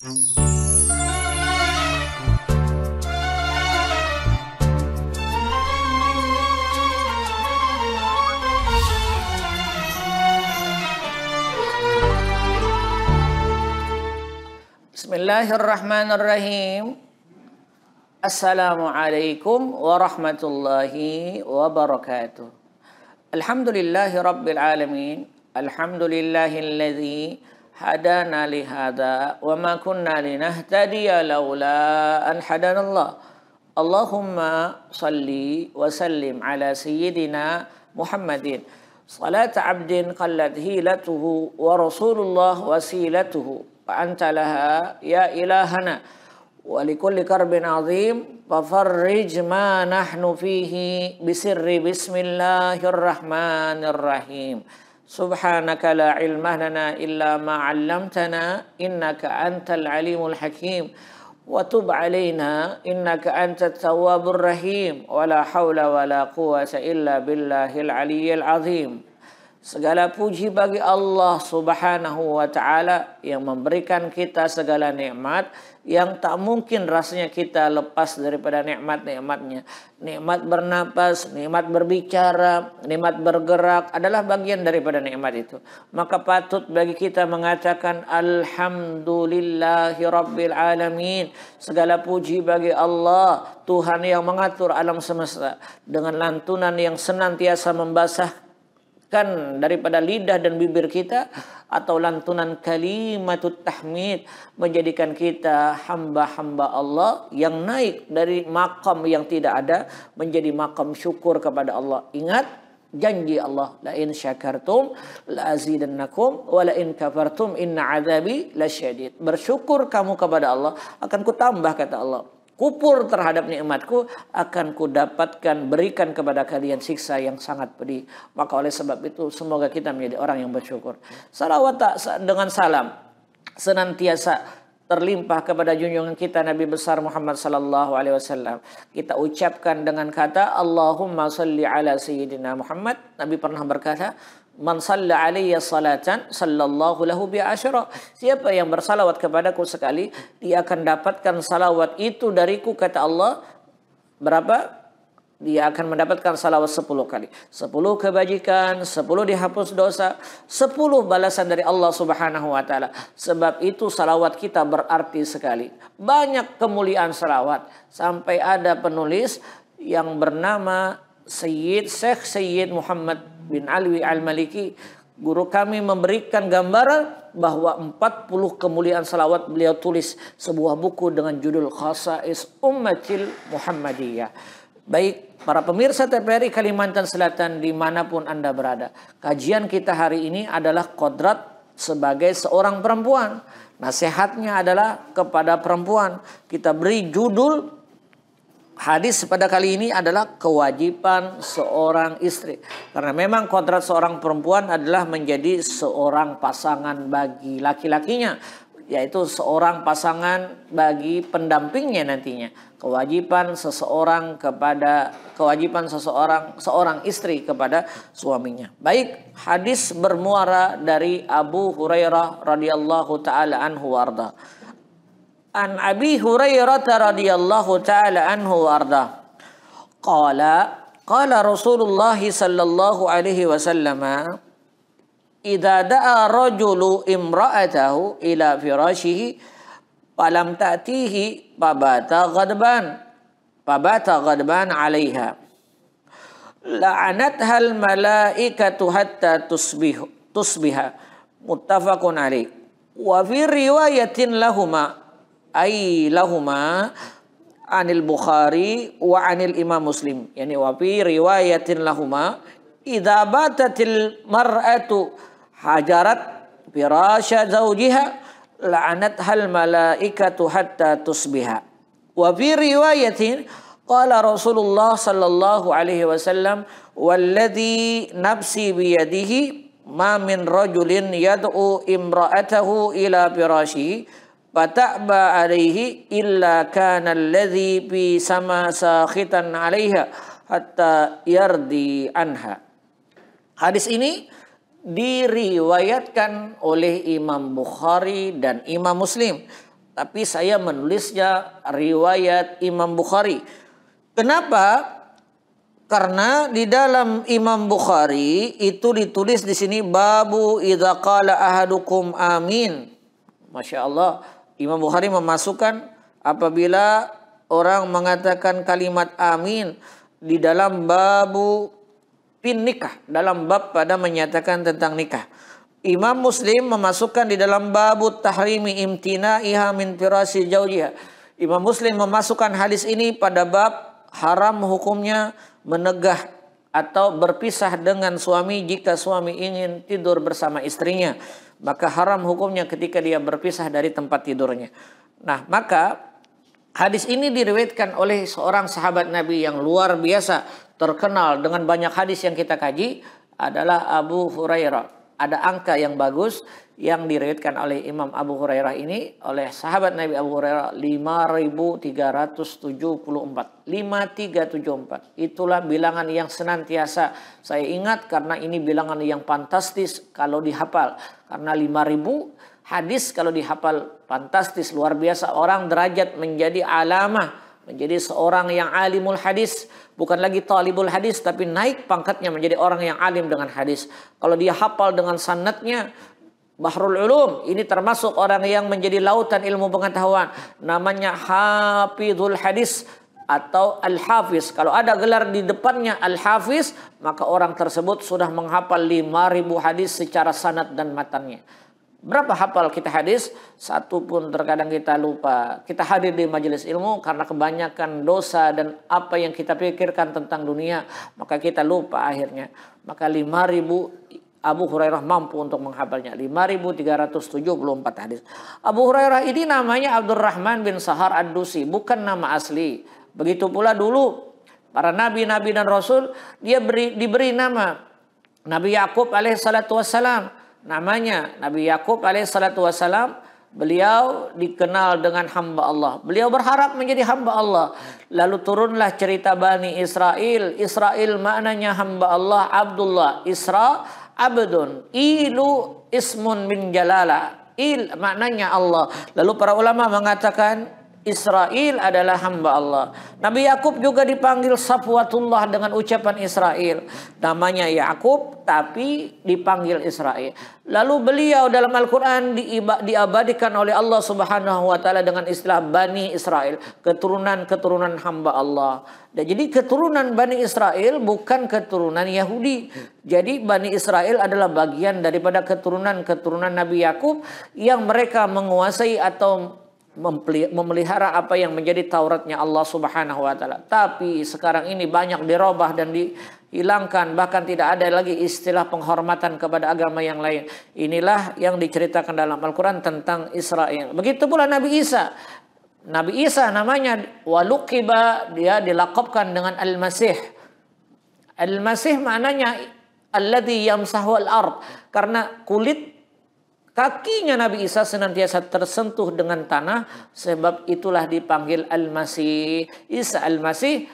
Bismillahirrahmanirrahim. Assalamualaikum warahmatullahi wabarakatuh. Alhamdulillahi rabbil alamin. Alhamdulillahilladzi hadana lihada wa ma kunna linahtadiya laula an hadanallah. Allahumma salli wa sallim ala sayyidina Muhammadin. Salat abdin qallat hilatuhu wa rasulullah wasilatuhu. وأنت لها يا إلهنا ولكل كرب عظيم ففرج ما نحن فيه بسر بسم الله الرحمن الرحيم سبحانك لا علم لنا إلا ما علمتنا إنك أنت العليم الحكيم وتب علينا إنك أنت التواب الرحيم ولا حول ولا قوة إلا بالله العلي العظيم. Segala puji bagi Allah Subhanahu wa Ta'ala yang memberikan kita segala nikmat yang tak mungkin rasanya kita lepas daripada nikmat-nikmatnya. Nikmat bernapas, nikmat berbicara, nikmat bergerak adalah bagian daripada nikmat itu. Maka patut bagi kita mengatakan Alhamdulillahi Rabbil Alamin. Segala puji bagi Allah, Tuhan yang mengatur alam semesta, dengan lantunan yang senantiasa membasah daripada lidah dan bibir kita, atau lantunan kalimatut tahmid, menjadikan kita hamba-hamba Allah yang naik dari makam yang tidak ada menjadi makam syukur kepada Allah. Ingat janji Allah, la in syakartum la azidannakum wa la in kafartum inna azabi lasyadid. Bersyukur kamu kepada Allah, akan kutambah, kata Allah. Kupur terhadap nikmatku, akan kudapatkan berikan kepada kalian siksa yang sangat pedih. Maka oleh sebab itu semoga kita menjadi orang yang bersyukur. Salawat dengan salam senantiasa terlimpah kepada junjungan kita Nabi besar Muhammad sallallahu alaihi wasallam. Kita ucapkan dengan kata Allahumma salli ala sayyidina Muhammad. Nabi pernah berkata, man salla alayya salatan sallallahu lahu bi asyra. Siapa yang bersalawat kepadaku sekali, dia akan dapatkan salawat itu dariku, kata Allah. Berapa? Dia akan mendapatkan salawat 10 kali. 10 kebajikan, 10 dihapus dosa, 10 balasan dari Allah Subhanahu wa Ta'ala. Sebab itu salawat kita berarti sekali. Banyak kemuliaan salawat. Sampai ada penulis yang bernama Syekh Sayyid Muhammad bin Alwi Al-Maliki, guru kami, memberikan gambaran bahwa 40 kemuliaan salawat beliau tulis sebuah buku dengan judul Khasais Ummatil Muhammadiyah. Baik para pemirsa TVRI Kalimantan Selatan dimanapun Anda berada, kajian kita hari ini adalah kodrat sebagai seorang perempuan. Nasihatnya adalah kepada perempuan. Kita beri judul hadis pada kali ini adalah kewajiban seorang istri. Karena memang kodrat seorang perempuan adalah menjadi seorang pasangan bagi laki-lakinya, yaitu seorang pasangan bagi pendampingnya nantinya. Kewajiban seorang istri kepada suaminya. Baik, hadis bermuara dari Abu Hurairah radhiyallahu taala anhu warda. An Abi Hurairah radhiyallahu taala anhu warda. Qala Rasulullah sallallahu alaihi wasallam, idza da'a rajulu imra'atahu ila firashihi falam ta'tihi fabata ghadban 'alaiha la'anatha al-malaikatu hatta tusbiha muttafaqun alaih. Wa fi riwayatin lahuma anil Bukhari wa anil Imam Muslim, yani wa fi riwayatin lahuma idza batatil mar'atu hajarat firasha zawjiha la'anathal malaikatu hatta tusbiha. Wa fi riwayatin qala Rasulullah sallallahu alaihi wasallam walladhi nafsi biyadihi ma min rajulin yad'u imra'atahu ila firashihi fata'ba alaihi illa kana alladhi bi sama sakhitan 'alaiha hatta yardi anha. Hadis ini diriwayatkan oleh Imam Bukhari dan Imam Muslim. tapi saya menulisnya riwayat Imam Bukhari. Kenapa? Karena di dalam Imam Bukhari itu ditulis di sini babu idza qala ahadukum amin. Masya Allah, Imam Bukhari memasukkan apabila orang mengatakan kalimat amin di dalam babu fin nikah, dalam bab pada menyatakan tentang nikah. Imam Muslim memasukkan di dalam babu tahrimi imtina'iha min firasi jaujiha. Imam Muslim memasukkan hadis ini pada bab haram hukumnya menegah atau berpisah dengan suami jika suami ingin tidur bersama istrinya. Maka haram hukumnya ketika dia berpisah dari tempat tidurnya. Nah, maka hadis ini diriwayatkan oleh seorang sahabat Nabi yang luar biasa, terkenal dengan banyak hadis yang kita kaji, adalah Abu Hurairah. Ada angka yang bagus yang diriwayatkan oleh Imam Abu Hurairah ini, oleh sahabat Nabi Abu Hurairah, 5.374. 5374. Itulah bilangan yang senantiasa saya ingat karena ini bilangan yang fantastis kalau dihafal. Karena 5.000 hadis kalau dihafal fantastis, luar biasa. Orang derajat menjadi alamah, menjadi seorang yang alimul hadis. Bukan lagi talibul hadis, tapi naik pangkatnya menjadi orang yang alim dengan hadis. Kalau dia hafal dengan sanadnya, Bahrul Ulum, ini termasuk orang yang menjadi lautan ilmu pengetahuan. Namanya Hafizul Hadis atau Al-Hafiz. Kalau ada gelar di depannya Al-Hafiz, maka orang tersebut sudah menghafal 5.000 hadis secara sanad dan matannya. Berapa hafal kita hadis? Satu pun terkadang kita lupa. Kita hadir di majelis ilmu karena kebanyakan dosa dan apa yang kita pikirkan tentang dunia, maka kita lupa akhirnya. Maka 5.000 Abu Hurairah mampu untuk menghafalnya. 5.374 hadis. Abu Hurairah ini namanya Abdurrahman bin Sahar Ad-Dusi, bukan nama asli. Begitu pula dulu para nabi-nabi dan rasul diberi nama. Nabi Yakub alaihissalatu wassalam, namanya Nabi Yakub alaihissalatu wassalam, beliau dikenal dengan hamba Allah. Beliau berharap menjadi hamba Allah. Lalu turunlah cerita Bani Israel. Israel maknanya hamba Allah, Abdullah. Isra, abdun. Ilu ismun min jalala. Il maknanya Allah. Lalu para ulama mengatakan Israel adalah hamba Allah. Nabi Yakub juga dipanggil Safwatullah dengan ucapan Israel. Namanya Yakub tapi dipanggil Israel. Lalu beliau dalam Al-Quran diabadikan oleh Allah Subhanahu wa Ta'ala dengan istilah Bani Israel, keturunan-keturunan hamba Allah. Dan jadi keturunan Bani Israel bukan keturunan Yahudi. Jadi Bani Israel adalah bagian daripada keturunan-keturunan Nabi Yakub yang mereka menguasai atau memelihara apa yang menjadi Tauratnya Allah Subhanahu wa Ta'ala. Tapi sekarang ini banyak dirubah dan dihilangkan, bahkan tidak ada lagi istilah penghormatan kepada agama yang lain. Inilah yang diceritakan dalam Al-Quran tentang Israel. Begitu pula Nabi Isa. Nabi Isa namanya waluqiba, dia dilaqabkan dengan Al-Masih. Al-Masih maknanya alladzi yamsahu al-ard, karena kulit kakinya Nabi Isa senantiasa tersentuh dengan tanah, sebab itulah dipanggil Al-Masih. Isa Al-Masih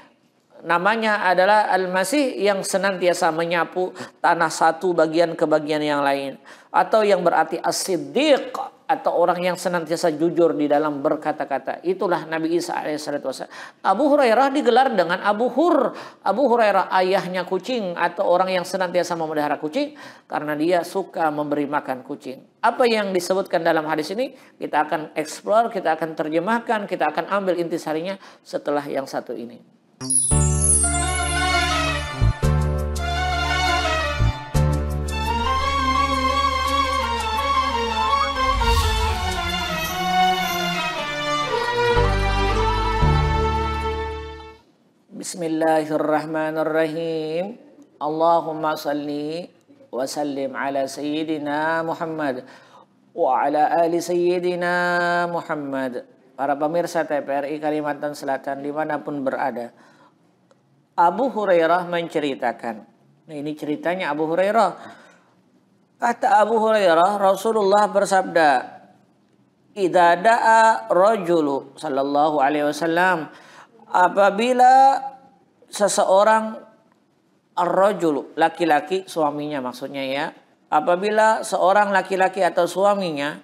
namanya adalah Al-Masih yang senantiasa menyapu tanah satu bagian ke bagian yang lain. Atau yang berarti As-Siddiq, atau orang yang senantiasa jujur di dalam berkata-kata. Itulah Nabi Isa alaihissalam. Abu Hurairah digelar dengan Abu Hur. Abu Hurairah ayahnya kucing atau orang yang senantiasa memelihara kucing karena dia suka memberi makan kucing. Apa yang disebutkan dalam hadis ini kita akan explore, kita akan terjemahkan, kita akan ambil intisarinya setelah yang satu ini. Bismillahirrahmanirrahim. Allahumma salli wa sallim ala Sayyidina Muhammad wa ala ali Sayyidina Muhammad. Para pemirsa TPRI Kalimantan Selatan dimanapun berada, Abu Hurairah menceritakan. Nah, ini ceritanya Abu Hurairah. Kata Abu Hurairah, Rasulullah bersabda, "Idza da'a rajulu sallallahu alaihi wasallam," apabila seseorang, ar-rajul, laki-laki, suaminya maksudnya ya. Apabila seorang laki-laki atau suaminya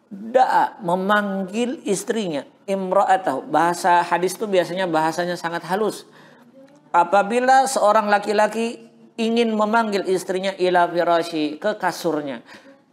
da'a, memanggil istrinya, imra'atahu. Bahasa hadis itu biasanya bahasanya sangat halus. Apabila seorang laki-laki ingin memanggil istrinya ila firashi, ke kasurnya,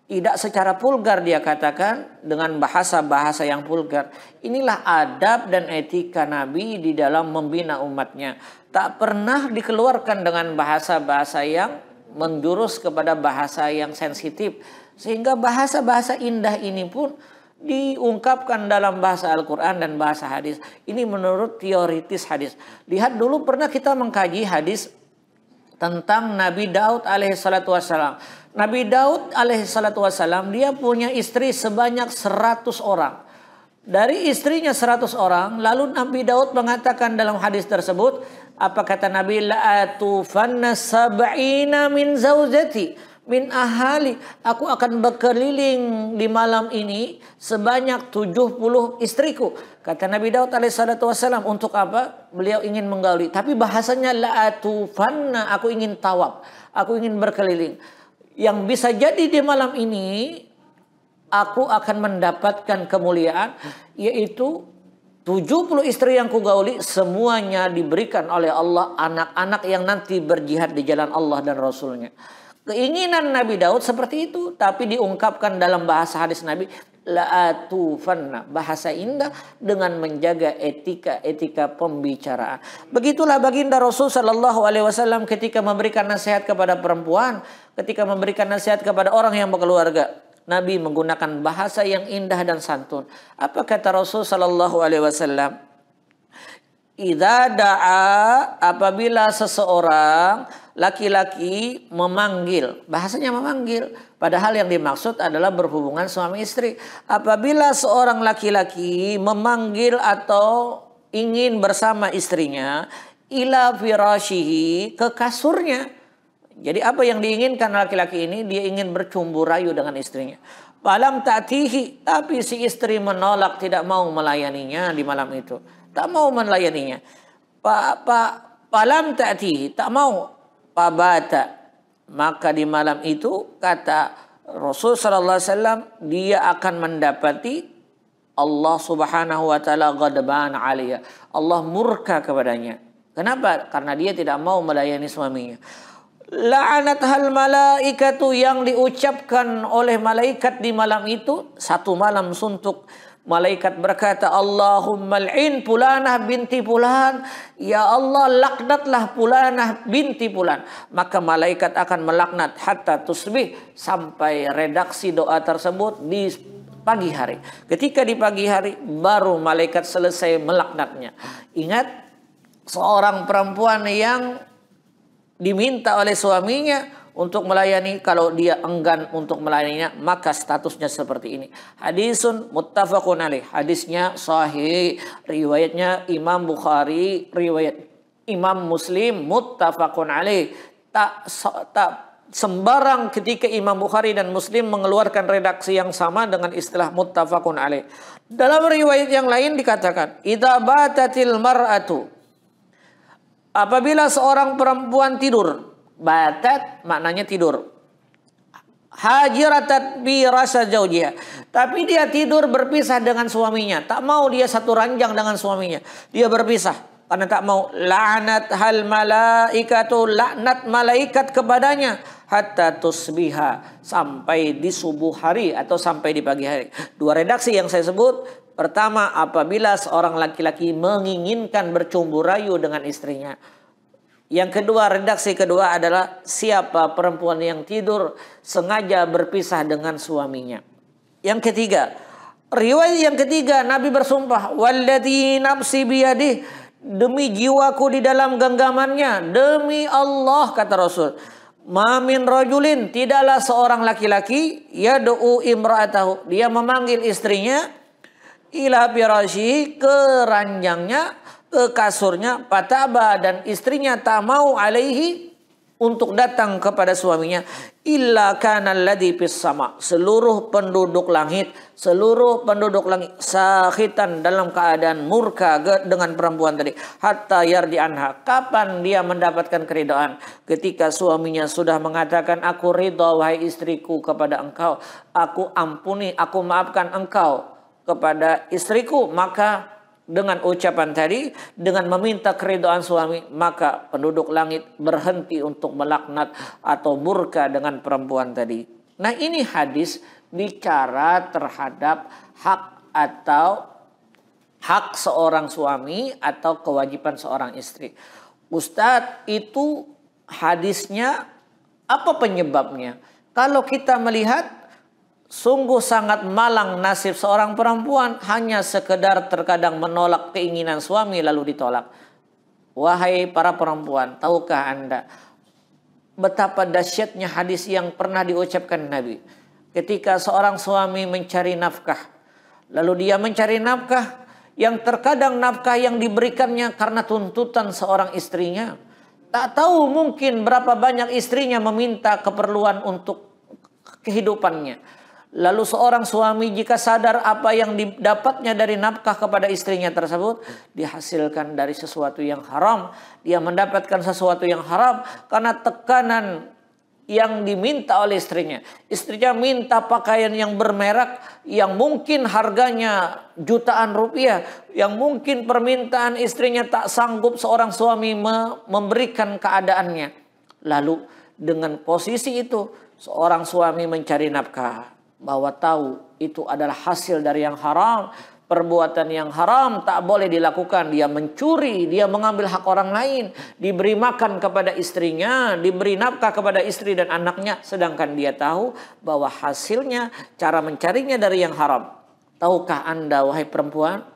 tidak secara vulgar dia katakan dengan bahasa-bahasa yang vulgar. Inilah adab dan etika Nabi di dalam membina umatnya. Tak pernah dikeluarkan dengan bahasa-bahasa yang menjurus kepada bahasa yang sensitif. Sehingga bahasa-bahasa indah ini pun diungkapkan dalam bahasa Al-Quran dan bahasa hadis. Ini menurut teoritis hadis. Lihat dulu pernah kita mengkaji hadis tentang Nabi Daud alaihissalatu wassalam. Nabi Daud alaihissalatu wassalam dia punya istri sebanyak 100 orang. Dari istrinya 100 orang, lalu Nabi Daud mengatakan dalam hadis tersebut, apa kata Nabi? La'atufanna sab'ina min zaujati min ahali. Aku akan berkeliling di malam ini sebanyak 70 istriku. Kata Nabi Daud alaihissalatu wassalam, untuk apa? Beliau ingin menggauli. Tapi bahasanya la'atufanna, aku ingin tawaf, aku ingin berkeliling. Yang bisa jadi di malam ini aku akan mendapatkan kemuliaan, yaitu 70 istri yang kugauli semuanya diberikan oleh Allah anak-anak yang nanti berjihad di jalan Allah dan Rasulnya. Keinginan Nabi Daud seperti itu, tapi diungkapkan dalam bahasa hadis Nabi, la'atufanna, bahasa indah dengan menjaga etika pembicaraan. Begitulah baginda Rasul sallallahu alaihi wasallam ketika memberikan nasihat kepada perempuan, ketika memberikan nasihat kepada orang yang berkeluarga. Nabi menggunakan bahasa yang indah dan santun. Apa kata Rasul sallallahu alaihi wasallam? Idza da'a, apabila seseorang laki-laki memanggil, bahasanya memanggil, padahal yang dimaksud adalah berhubungan suami istri. Apabila seorang laki-laki memanggil atau ingin bersama istrinya ila firashihi, ke kasurnya. Jadi apa yang diinginkan laki-laki ini? Dia ingin bercumbu rayu dengan istrinya. Falam ta'tihi, tapi si istri menolak, tidak mau melayaninya di malam itu. Tak mau melayaninya. Falam ta'tihi, tak mau. Fabata, maka di malam itu kata Rasul sallallahu alaihi wasallam, dia akan mendapati Allah Subhanahu wa taala ghadban 'alaiha. Allah murka kepadanya. Kenapa? Karena dia tidak mau melayani suaminya. La'anathal malaikatu, yang diucapkan oleh malaikat di malam itu, satu malam suntuk. Malaikat berkata, Allahumma al'in fulanah binti fulan. Ya Allah, laknatlah fulanah binti fulan. Maka malaikat akan melaknat hatta tusbih, sampai redaksi doa tersebut di pagi hari. Ketika di pagi hari baru malaikat selesai melaknatnya. Ingat, seorang perempuan yang diminta oleh suaminya untuk melayani, kalau dia enggan untuk melayaninya, maka statusnya seperti ini. Hadisun muttafaqun alaih, hadisnya sahih, riwayatnya Imam Bukhari, riwayat Imam Muslim, muttafaqun alaih. Tak sembarang ketika Imam Bukhari dan Muslim mengeluarkan redaksi yang sama dengan istilah muttafaqun alaih. Dalam riwayat yang lain dikatakan, idza batatil mar'atu, apabila seorang perempuan tidur, batat maknanya tidur, hajiratat bi rasa zaujiha, tapi dia tidur berpisah dengan suaminya, tak mau dia satu ranjang dengan suaminya, dia berpisah karena tak mau. La'nat hal malaikatu, laknat malaikat kepadanya hatta tusbiha, sampai di subuh hari atau sampai di pagi hari. Dua redaksi yang saya sebut. Pertama, apabila seorang laki-laki menginginkan bercumbu rayu dengan istrinya. Yang kedua, redaksi kedua adalah siapa perempuan yang tidur sengaja berpisah dengan suaminya. Yang ketiga, riwayat yang ketiga, Nabi bersumpah, walladzi nafsi biyadih, demi jiwaku di dalam genggamannya, demi Allah, kata Rasul, ma min rajulin, tidaklah seorang laki-laki, yad'u imra'atahu, dia memanggil istrinya ila firasyi, ke ranjangnya, ke kasurnya, pataba, dan istrinya tak mau, alaihi, untuk datang kepada suaminya, illa kana alladhi fis sama, seluruh penduduk langit sakhitan, dalam keadaan murka dengan perempuan tadi, hatta yardi anha, kapan dia mendapatkan keridhaan? Ketika suaminya sudah mengatakan, aku ridha wahai istriku kepada engkau, aku ampuni, aku maafkan engkau kepada istriku, maka dengan ucapan tadi, dengan meminta keridhaan suami, maka penduduk langit berhenti untuk melaknat atau murka dengan perempuan tadi. Nah, ini hadis bicara terhadap hak atau hak seorang suami atau kewajiban seorang istri. Ustadz, itu hadisnya apa penyebabnya? Kalau kita melihat, sungguh sangat malang nasib seorang perempuan hanya sekedar terkadang menolak keinginan suami lalu ditolak. Wahai para perempuan, tahukah Anda betapa dahsyatnya hadis yang pernah diucapkan Nabi ketika seorang suami mencari nafkah, lalu dia mencari nafkah yang terkadang nafkah yang diberikannya karena tuntutan seorang istrinya. Tak tahu mungkin berapa banyak istrinya meminta keperluan untuk kehidupannya. Lalu seorang suami jika sadar apa yang didapatnya dari nafkah kepada istrinya tersebut dihasilkan dari sesuatu yang haram, dia mendapatkan sesuatu yang haram karena tekanan yang diminta oleh istrinya. Istrinya minta pakaian yang bermerek, yang mungkin harganya jutaan rupiah, yang mungkin permintaan istrinya tak sanggup seorang suami memberikan keadaannya. Lalu dengan posisi itu seorang suami mencari nafkah, bahwa tahu itu adalah hasil dari yang haram, perbuatan yang haram tak boleh dilakukan. Dia mencuri, dia mengambil hak orang lain, diberi makan kepada istrinya, diberi nafkah kepada istri dan anaknya, sedangkan dia tahu bahwa hasilnya, cara mencarinya dari yang haram. Tahukah Anda wahai perempuan,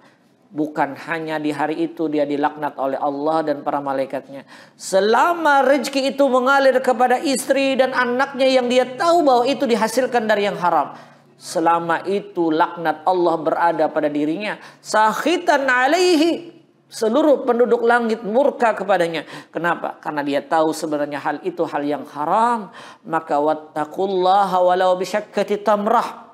bukan hanya di hari itu dia dilaknat oleh Allah dan para malaikatnya. Selama rezeki itu mengalir kepada istri dan anaknya yang dia tahu bahwa itu dihasilkan dari yang haram, selama itu laknat Allah berada pada dirinya. Sakhitan alaihi, seluruh penduduk langit murka kepadanya. Kenapa? Karena dia tahu sebenarnya hal itu hal yang haram. Maka wattaqullaha walau bisyakkati tamrah,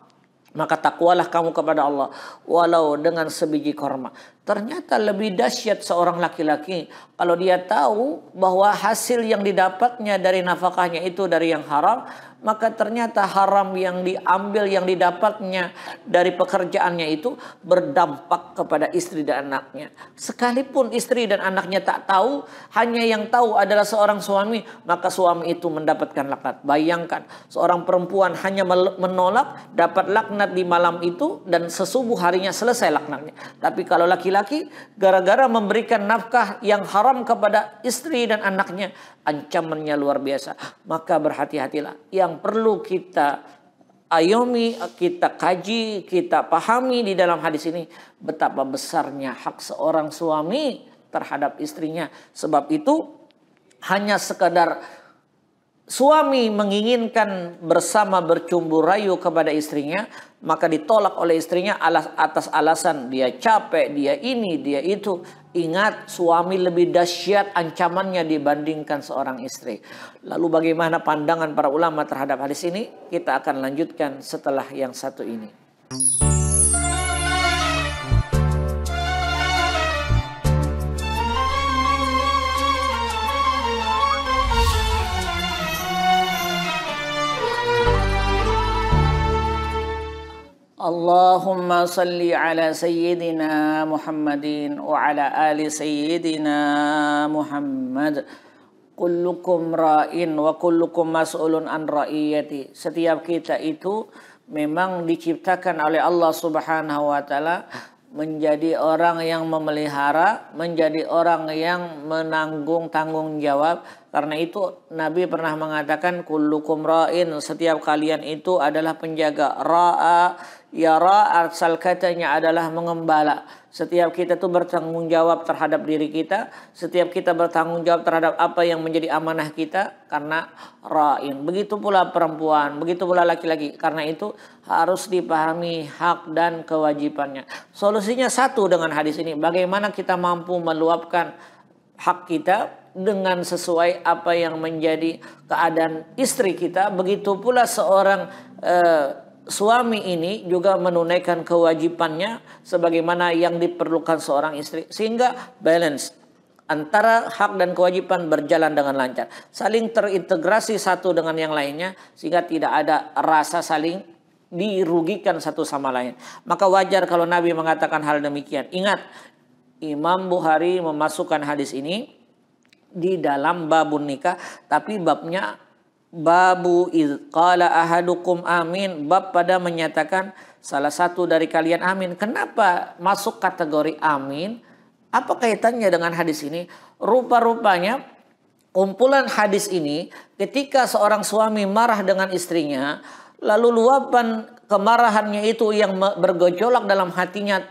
maka takwalah kamu kepada Allah walau dengan sebiji korma. Ternyata lebih dahsyat seorang laki-laki kalau dia tahu bahwa hasil yang didapatnya dari nafkahnya itu dari yang haram, maka ternyata haram yang diambil, yang didapatnya dari pekerjaannya itu berdampak kepada istri dan anaknya. Sekalipun istri dan anaknya tak tahu, hanya yang tahu adalah seorang suami, maka suami itu mendapatkan laknat. Bayangkan, seorang perempuan hanya menolak, dapat laknat di malam itu, dan sesubuh harinya selesai laknatnya. Tapi kalau laki-laki, gara-gara memberikan nafkah yang haram kepada istri dan anaknya, ancamannya luar biasa. Maka berhati-hatilah. Yang perlu kita ayomi, kita kaji, kita pahami di dalam hadis ini, betapa besarnya hak seorang suami terhadap istrinya. Sebab itu hanya sekadar suami menginginkan bersama bercumbu rayu kepada istrinya, maka ditolak oleh istrinya atas alasan dia capek, dia ini, dia itu. Ingat, suami lebih dahsyat ancamannya dibandingkan seorang istri. Lalu bagaimana pandangan para ulama terhadap hadis ini? Kita akan lanjutkan setelah yang satu ini. Allahumma salli ala sayyidina Muhammadin wa ala ali sayyidina Muhammad. Kullukum ra'in wa kullukum mas'ulun an ra'iyati. Setiap kita itu memang diciptakan oleh Allah Subhanahu wa taala menjadi orang yang memelihara, menjadi orang yang menanggung tanggung jawab. Karena itu Nabi pernah mengatakan kullukum ra'in, setiap kalian itu adalah penjaga. Ra'a, yara, asal katanya adalah mengembala. Setiap kita itu bertanggung jawab terhadap diri kita, setiap kita bertanggung jawab terhadap apa yang menjadi amanah kita, karena ra'in. Begitu pula perempuan, begitu pula laki-laki. Karena itu harus dipahami hak dan kewajibannya. Solusinya satu dengan hadis ini, bagaimana kita mampu meluapkan hak kita, dengan sesuai apa yang menjadi keadaan istri kita, begitu pula seorang suami ini juga menunaikan kewajibannya sebagaimana yang diperlukan seorang istri, sehingga balance antara hak dan kewajiban berjalan dengan lancar, saling terintegrasi satu dengan yang lainnya, sehingga tidak ada rasa saling dirugikan satu sama lain. Maka wajar kalau Nabi mengatakan hal demikian. Ingat, Imam Bukhari memasukkan hadis ini di dalam babun nikah, tapi babnya babu idz qala ahadukum amin, bab pada menyatakan salah satu dari kalian amin. Kenapa masuk kategori amin? Apa kaitannya dengan hadis ini? Rupa-rupanya kumpulan hadis ini ketika seorang suami marah dengan istrinya, lalu luapan kemarahannya itu yang bergejolak dalam hatinya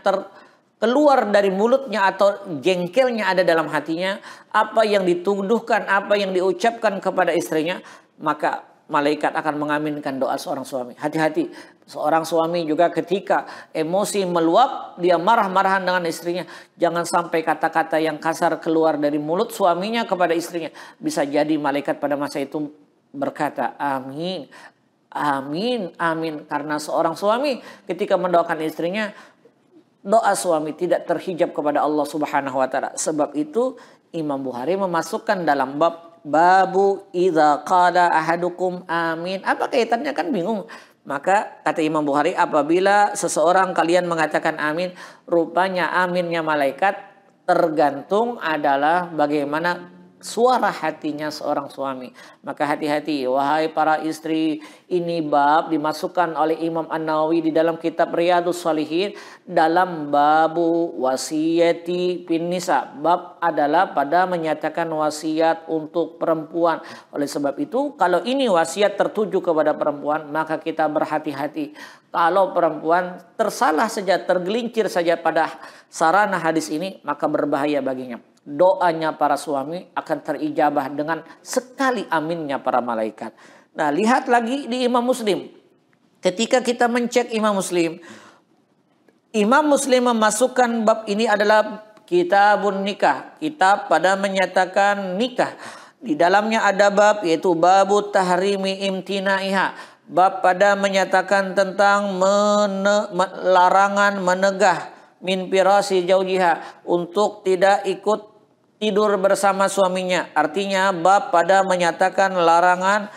keluar dari mulutnya atau jengkelnya ada dalam hatinya, apa yang dituduhkan, apa yang diucapkan kepada istrinya, maka malaikat akan mengaminkan doa seorang suami. Hati-hati, seorang suami juga ketika emosi meluap, dia marah-marahan dengan istrinya, jangan sampai kata-kata yang kasar keluar dari mulut suaminya kepada istrinya. Bisa jadi malaikat pada masa itu berkata amin, amin, amin. Karena seorang suami ketika mendoakan istrinya, doa suami tidak terhijab kepada Allah Subhanahu wa taala. Sebab itu Imam Bukhari memasukkan dalam bab babu idza qala ahadukum amin. Apa kaitannya, kan bingung. Maka kata Imam Bukhari, apabila seseorang kalian mengatakan amin, rupanya aminnya malaikat tergantung adalah bagaimana suara hatinya seorang suami. Maka hati-hati wahai para istri, ini bab dimasukkan oleh Imam An-Nawawi di dalam kitab Riyadhus Shalihin dalam babu wasiyati fin nisa. Bab adalah pada menyatakan wasiat untuk perempuan. Oleh sebab itu, kalau ini wasiat tertuju kepada perempuan, maka kita berhati-hati. Kalau perempuan tersalah saja, tergelincir saja pada sarana hadis ini, maka berbahaya baginya. Doanya para suami akan terijabah dengan sekali aminnya para malaikat. Nah, lihat lagi di Imam Muslim. Ketika kita mencek Imam Muslim, Imam Muslim memasukkan bab ini adalah kitabun nikah, kitab pada menyatakan nikah. Di dalamnya ada bab yaitu babu tahrimi imtinaiha, bab pada menyatakan tentang larangan menegah min firasi jaujiha, untuk tidak ikut tidur bersama suaminya. Artinya bab pada menyatakan larangan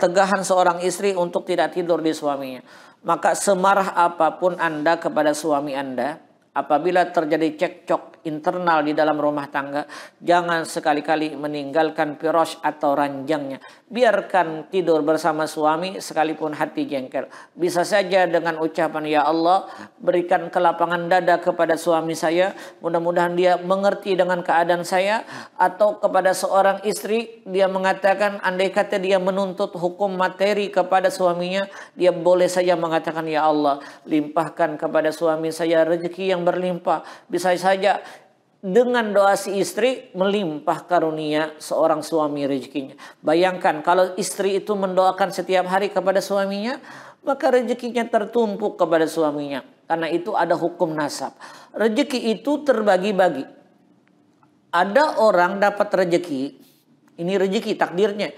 tegahan seorang istri untuk tidak tidur di suaminya. Maka semarah apapun Anda kepada suami Anda, apabila terjadi cekcok internal di dalam rumah tangga, jangan sekali-kali meninggalkan firash atau ranjangnya. Biarkan tidur bersama suami sekalipun hati jengkel. Bisa saja dengan ucapan, ya Allah, berikan kelapangan dada kepada suami saya, mudah-mudahan dia mengerti dengan keadaan saya. Atau kepada seorang istri, dia mengatakan andai kata dia menuntut hukum materi kepada suaminya, dia boleh saja mengatakan, ya Allah, limpahkan kepada suami saya rezeki yang berlimpah. Bisa saja dengan doa si istri melimpah karunia seorang suami rezekinya. Bayangkan kalau istri itu mendoakan setiap hari kepada suaminya, maka rezekinya tertumpuk kepada suaminya. Karena itu ada hukum nasab. Rezeki itu terbagi-bagi. Ada orang dapat rezeki, ini rezeki takdirnya.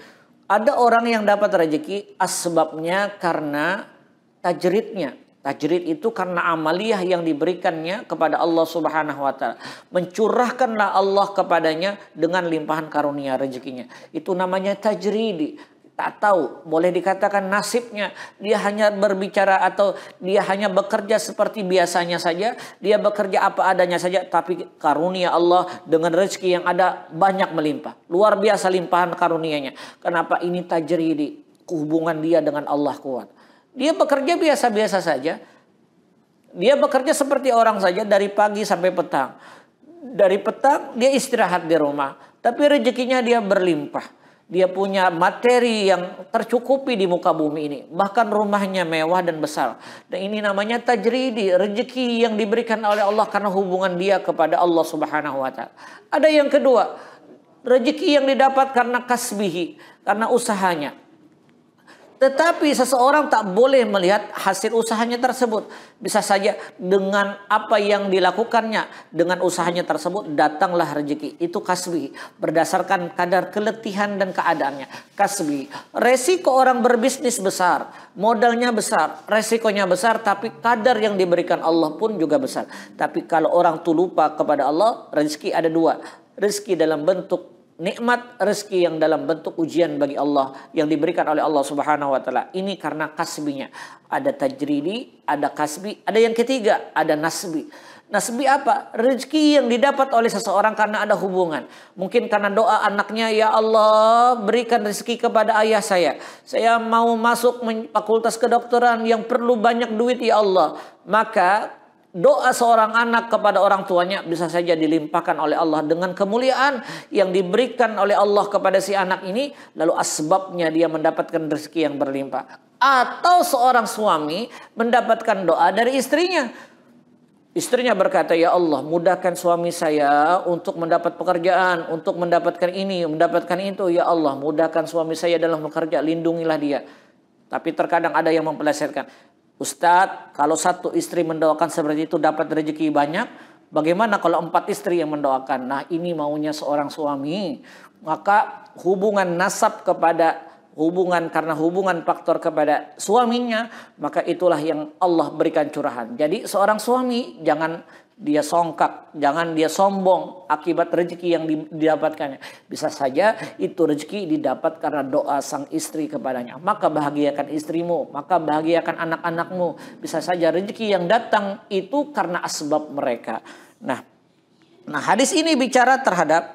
Ada orang yang dapat rezeki asbabnya karena tajridnya. Tajrid itu karena amaliyah yang diberikannya kepada Allah Subhanahu wa taala. Mencurahkanlah Allah kepadanya dengan limpahan karunia rezekinya. Itu namanya tajridi. Tak tahu, boleh dikatakan nasibnya. Dia hanya berbicara atau dia hanya bekerja seperti biasanya saja. Dia bekerja apa adanya saja. Tapi karunia Allah dengan rezeki yang ada banyak melimpah. Luar biasa limpahan karunianya. Kenapa? Ini tajridi. Hubungan dia dengan Allah kuat. Dia bekerja biasa-biasa saja. Dia bekerja seperti orang saja dari pagi sampai petang. Dari petang dia istirahat di rumah. Tapi rezekinya dia berlimpah. Dia punya materi yang tercukupi di muka bumi ini. Bahkan rumahnya mewah dan besar. Dan ini namanya tajridi. Rezeki yang diberikan oleh Allah karena hubungan dia kepada Allah Subhanahu wa ta'ala. Ada yang kedua. Rezeki yang didapat karena kasbihi. Karena usahanya. Tetapi seseorang tak boleh melihat hasil usahanya tersebut. Bisa saja dengan apa yang dilakukannya, dengan usahanya tersebut datanglah rezeki. Itu kasbi, berdasarkan kadar keletihan dan keadaannya. Kasbi. Resiko orang berbisnis besar, modalnya besar, resikonya besar, tapi kadar yang diberikan Allah pun juga besar. Tapi kalau orang itu lupa kepada Allah, rezeki ada dua. Rezeki dalam bentuk nikmat, rezeki yang dalam bentuk ujian bagi Allah yang diberikan oleh Allah Subhanahu wa taala. Ini karena kasbinya. Ada tajridi, ada kasbi, ada yang ketiga, ada nasbi. Nasbi apa? Rezeki yang didapat oleh seseorang karena ada hubungan. Mungkin karena doa anaknya, ya Allah berikan rezeki kepada ayah saya. Saya mau masuk fakultas kedokteran yang perlu banyak duit ya Allah. Maka doa seorang anak kepada orang tuanya bisa saja dilimpahkan oleh Allah dengan kemuliaan yang diberikan oleh Allah kepada si anak ini. Lalu asbabnya dia mendapatkan rezeki yang berlimpah. Atau seorang suami mendapatkan doa dari istrinya. Istrinya berkata, ya Allah mudahkan suami saya untuk mendapat pekerjaan, untuk mendapatkan ini, mendapatkan itu. Ya Allah mudahkan suami saya dalam bekerja, lindungilah dia. Tapi terkadang ada yang mempelesetkan. Ustadz, kalau satu istri mendoakan seperti itu dapat rezeki banyak, bagaimana kalau 4 istri yang mendoakan? Nah ini maunya seorang suami. Maka hubungan nasab kepada karena hubungan faktor kepada suaminya, maka itulah yang Allah berikan curahan. Jadi seorang suami jangan dia songkak, jangan dia sombong akibat rezeki yang didapatkannya. Bisa saja itu rezeki didapat karena doa sang istri kepadanya. Maka bahagiakan istrimu, maka bahagiakan anak-anakmu. Bisa saja rezeki yang datang itu karena asbab mereka. Nah hadis ini bicara terhadap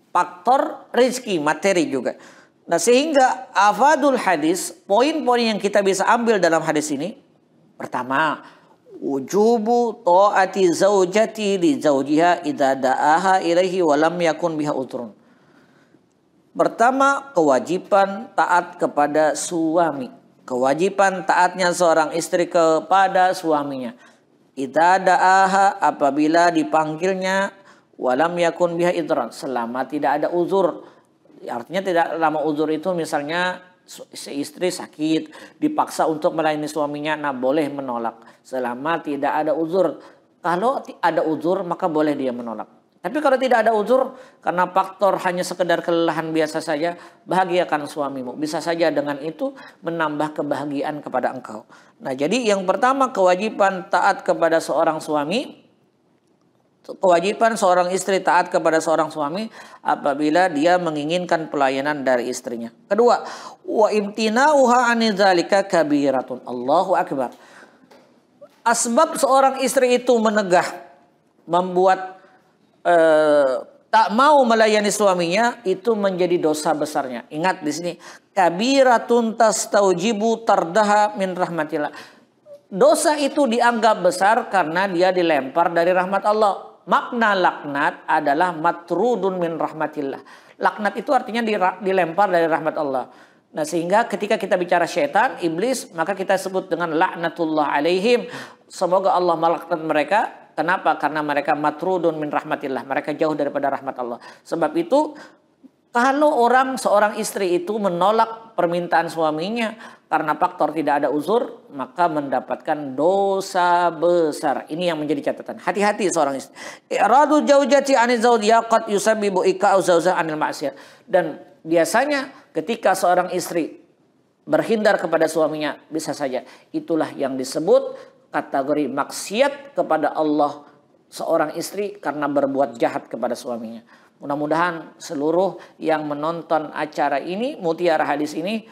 faktor rezeki, materi juga. Nah sehingga afadul hadis, poin-poin yang kita bisa ambil dalam hadis ini. Pertama, wujubu ta'ati zaujati li zaujiha idza da'aha ilaihi wa lam yakun biha udhrun. Pertama, kewajiban taat kepada suami. Kewajiban taatnya seorang istri kepada suaminya. Idza da'aha, apabila dipanggilnya, wa lam yakun biha udhrun, selama tidak ada uzur. Artinya tidak lama uzur itu misalnya si istri sakit, dipaksa untuk melayani suaminya, nah boleh menolak selama tidak ada uzur. Kalau ada uzur maka boleh dia menolak. Tapi kalau tidak ada uzur karena faktor hanya sekedar kelelahan biasa saja, bahagiakan suamimu. Bisa saja dengan itu menambah kebahagiaan kepada engkau. Nah jadi yang pertama, kewajiban taat kepada seorang suami. Kewajiban seorang istri taat kepada seorang suami apabila dia menginginkan pelayanan dari istrinya. Kedua, wa imtina'uha 'ani dzalika kabiratun. Allahu akbar. Asbab seorang istri itu menegah, membuat tak mau melayani suaminya, itu menjadi dosa besarnya. Ingat di sini, kabiratun tastaujibu tardaha min rahmatillah. Dosa itu dianggap besar karena dia dilempar dari rahmat Allah. Makna laknat adalah matrudun min rahmatillah. Laknat itu artinya dilempar dari rahmat Allah. Nah sehingga ketika kita bicara syaitan, iblis, maka kita sebut dengan laknatullah alaihim. Semoga Allah melaknat mereka. Kenapa? Karena mereka matrudun min rahmatillah. Mereka jauh daripada rahmat Allah. Sebab itu kalau seorang istri itu menolak permintaan suaminya karena faktor tidak ada uzur, maka mendapatkan dosa besar. Ini yang menjadi catatan. Hati-hati seorang istri. I'radu zaujati 'ani zawjiha qad yusabbibu ika'u zawjiha 'anil ma'siyah. Dan biasanya ketika seorang istri berhindar kepada suaminya, bisa saja itulah yang disebut kategori maksiat kepada Allah seorang istri karena berbuat jahat kepada suaminya. Mudah-mudahan seluruh yang menonton acara ini, Mutiara Hadis ini,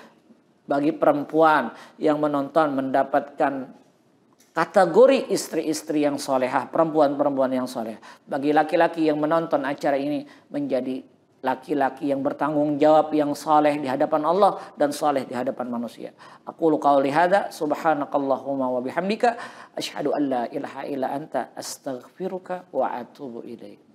bagi perempuan yang menonton mendapatkan kategori istri-istri yang solehah, perempuan-perempuan yang soleh. Bagi laki-laki yang menonton acara ini menjadi laki-laki yang bertanggung jawab, yang soleh di hadapan Allah dan soleh di hadapan manusia. Aqulu qauli hadza subhanakallahumma wa bihamdika asyhadu an la ilaha illa anta astaghfiruka wa atubu ilaik.